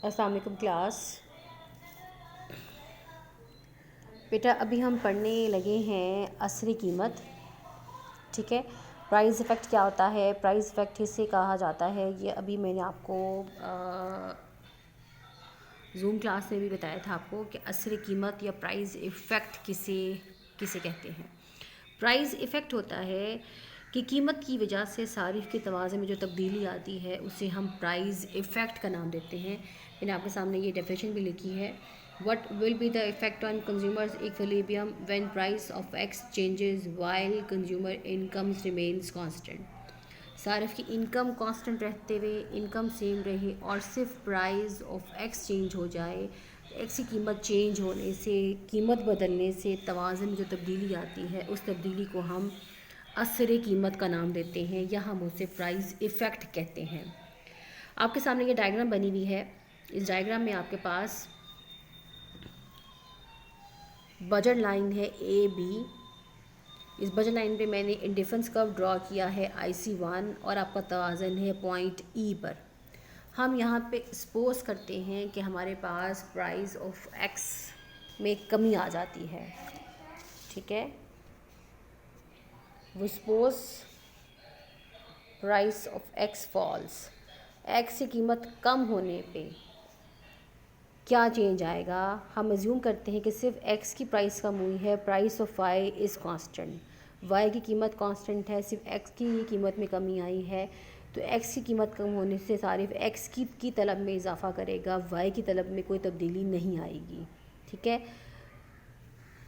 السلام علیکم کلاس. بیٹا ابھی ہم پڑھنے لگے ہیں اثری قیمت. ٹھیک ہے. پرائز افیکٹ کیا ہوتا ہے, پرائز افیکٹ اسے کہا جاتا ہے. یہ ابھی میں نے آپ کو زوم کلاس میں بھی بتایا تھا آپ کو کہ اثری قیمت یا پرائز افیکٹ کسے کہتے ہیں. پرائز افیکٹ ہوتا ہے کہ قیمت کی وجہ سے صارف کے توازن میں جو تبدیلی آتی ہے اسے ہم پرائز افیکٹ کا نام دیتے ہیں. میں نے آپ کے سامنے یہ ڈیفینیشن بھی لکھی ہے. What will be the effect on consumers' equilibrium when price of X changes while consumer incomes remains constant؟ صارف کی انکم کانسٹنٹ رہتے ہوئے انکم سیم رہے اور صرف پرائز آف ایکس چینج ہو جائے. ایکس کی قیمت چینج ہونے سے, قیمت بدلنے سے توازن میں جو تبدیلی آتی ہے اس تبدیلی کو ہم اثر قیمت کا نام دیتے ہیں یا ہم اسے پرائز ایفیکٹ کہتے ہیں. آپ کے سامنے یہ ڈائیگرام بنی ہوئی ہے. اس ڈائیگرام میں آپ کے پاس بجٹ لائن ہے اے بی. اس بجٹ لائن پہ میں نے انڈیفرنس کرو ڈرا کیا ہے IC1 اور آپ کا توازن ہے پوائنٹ ای پر. ہم یہاں پہ سپوز کرتے ہیں کہ ہمارے پاس پرائز آف ایکس میں کمی آ جاتی ہے. ٹھیک ہے. وہ suppose price of X falls. X کی قیمت کم ہونے پہ کیا چینج آئے گا؟ ہم ایزیوم کرتے ہیں کہ صرف ایکس کی پرائس کم ہوئی ہے, price of Y is constant. Y کی قیمت کانسٹنٹ ہے, صرف ایکس کی قیمت میں کمی آئی ہے. تو ایکس کی قیمت کم ہونے سے صارف ایکس کی طلب میں اضافہ کرے گا, وائی کی طلب میں کوئی تبدیلی نہیں آئے گی. ٹھیک ہے.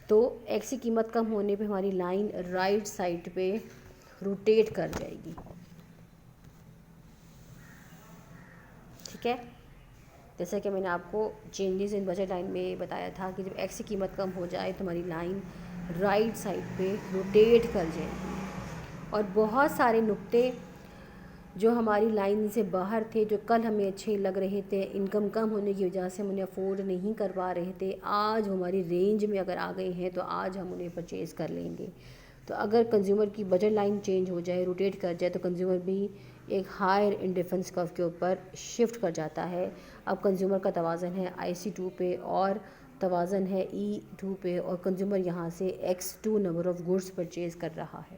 تو ایکس کی قیمت کم ہونے پہ ہماری لائن رائٹ سائڈ پہ روٹیٹ کر جائے گی. ٹھیک ہے. جیسا کہ میں نے آپ کو چینجز ان بجٹ لائن میں بتایا تھا کہ جب ایکس کی قیمت کم ہو جائے تو ہماری لائن رائٹ سائڈ پہ روٹیٹ کر جائے گی. اور بہت سارے نقطے جو ہماری لائن سے باہر تھے, جو کل ہمیں اچھے لگ رہے تھے, انکم کم ہونے کی وجہ سے ہم انہیں افورڈ نہیں کر پا رہے تھے, آج ہماری رینج میں اگر آ گئے ہیں تو آج ہم انہیں پرچیز کر لیں گے. تو اگر کنزیومر کی بجٹ لائن چینج ہو جائے, روٹیٹ کر جائے, تو کنزیومر بھی ایک ہائر انڈیفرنس کرو کے اوپر شفٹ کر جاتا ہے. اب کنزیومر کا توازن ہے IC2 پہ اور توازن ہے E2 پہ, اور کنزیومر یہاں سے X2 number of goods purchase کر رہا ہے.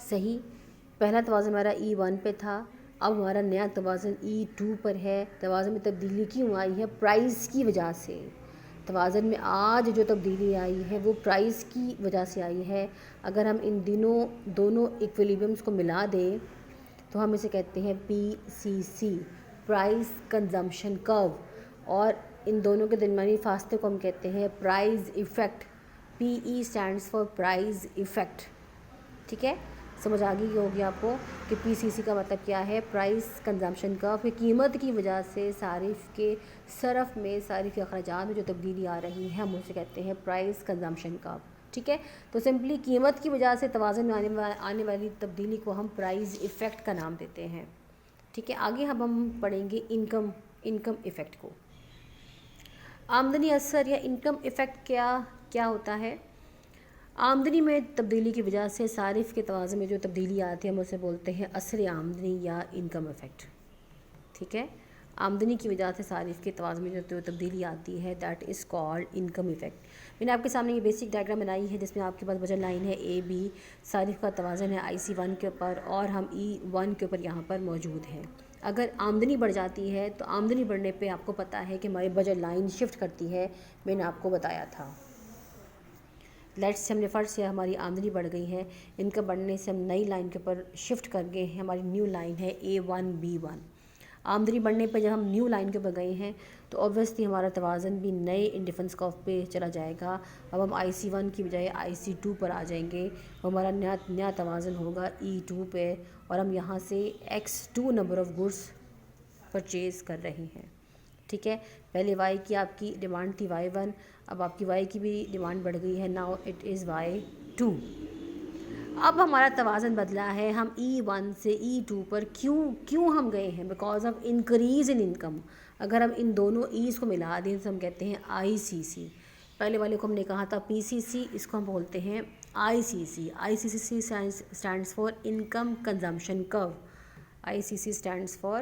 صحیح. پہلا توازن ہمارا E1 پہ تھا, اب ہمارا نیا توازن E2 پر ہے. توازن میں تبدیلی کیوں آئی ہے؟ پرائز کی وجہ سے. توازن میں آج جو تبدیلی آئی ہے وہ پرائز کی وجہ سے آئی ہے. اگر ہم ان دونوں ایکویلیبرمز کو ملا دیں تو ہم اسے کہتے ہیں PCC, پرائز کنزمپشن کرو, اور ان دونوں کے درمیانی فاصلے کو ہم کہتے ہیں price effect. PE stands for price effect. ٹھیک ہے. سمجھ آ گئی ہوگی آپ کو کہ PCC کا مطلب کیا ہے, پرائز کنزمپشن کرو, کہ قیمت کی وجہ سے صارف کے صرف میں, صارف کے اخراجات میں جو تبدیلی آ رہی ہے ہم اسے کہتے ہیں پرائز کنزمپشن کرو. ٹھیک ہے. تو سمپلی قیمت کی وجہ سے توازن میں آنے والی تبدیلی کو ہم پرائز ایفیکٹ کا نام دیتے ہیں. ٹھیک ہے. آگے ہم پڑھیں گے انکم ایفیکٹ کو. آمدنی اثر یا انکم ایفیکٹ کیا ہوتا ہے؟ آمدنی میں تبدیلی کی وجہ سے صارف کے توازن میں جو تبدیلی آتی ہے ہم اسے بولتے ہیں اثر آمدنی یا انکم ایفیکٹ. ٹھیک ہے. آمدنی کی وجہ سے صارف کے توازن میں جو تبدیلی آتی ہے that is called income effect. میں نے آپ کے سامنے یہ بیسک ڈائیگرام بنائی ہے جس میں آپ کے پاس بجٹ لائن ہے AB, صارف کا توازن ہے IC1 کے اوپر, اور ہم E1 کے اوپر یہاں پر موجود ہیں. اگر آمدنی بڑھ جاتی ہے تو آمدنی بڑھنے پہ آپ کو پتہ ہے کہ ہماری بجٹ لائن شفٹ کرتی ہے. میں نے آپ کو بتایا تھا. لیٹس سے ہم نے فرض سے ہماری آمدنی بڑھ گئی ہے, انکم بڑھنے سے ہم نئی لائن کے اوپر شفٹ کر گئے ہیں. ہماری نیو لائن ہے A1B1. آمدنی بڑھنے پہ جب ہم نیو لائن کے اوپر گئے ہیں تو اوبویسلی ہمارا توازن بھی نئے انڈیفرنس کرو پہ چلا جائے گا. اب ہم IC1 کی بجائے IC2 پر آ جائیں گے. ہمارا نیا توازن ہوگا E2 پہ, اور ہم یہاں سے X2 number of goods purchase کر رہے ہیں. ٹھیک ہے. پہلے وائی کی آپ کی ڈیمانڈ تھی Y1, اب آپ کی وائی کی بھی ڈیمانڈ بڑھ گئی ہے, ناؤ اٹ از Y2. اب ہمارا توازن بدلا ہے, ہم E1 سے E2 پر کیوں ہم گئے ہیں؟ Because of increase in income. اگر ہم ان دونوں ایز کو ملا دیں تو ہم کہتے ہیں ICC. پہلے والے کو ہم نے کہا تھا PCC, اس کو ہم بولتے ہیں ICC. ICC stands for income consumption کرو. ICC stands for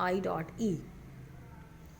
I.E,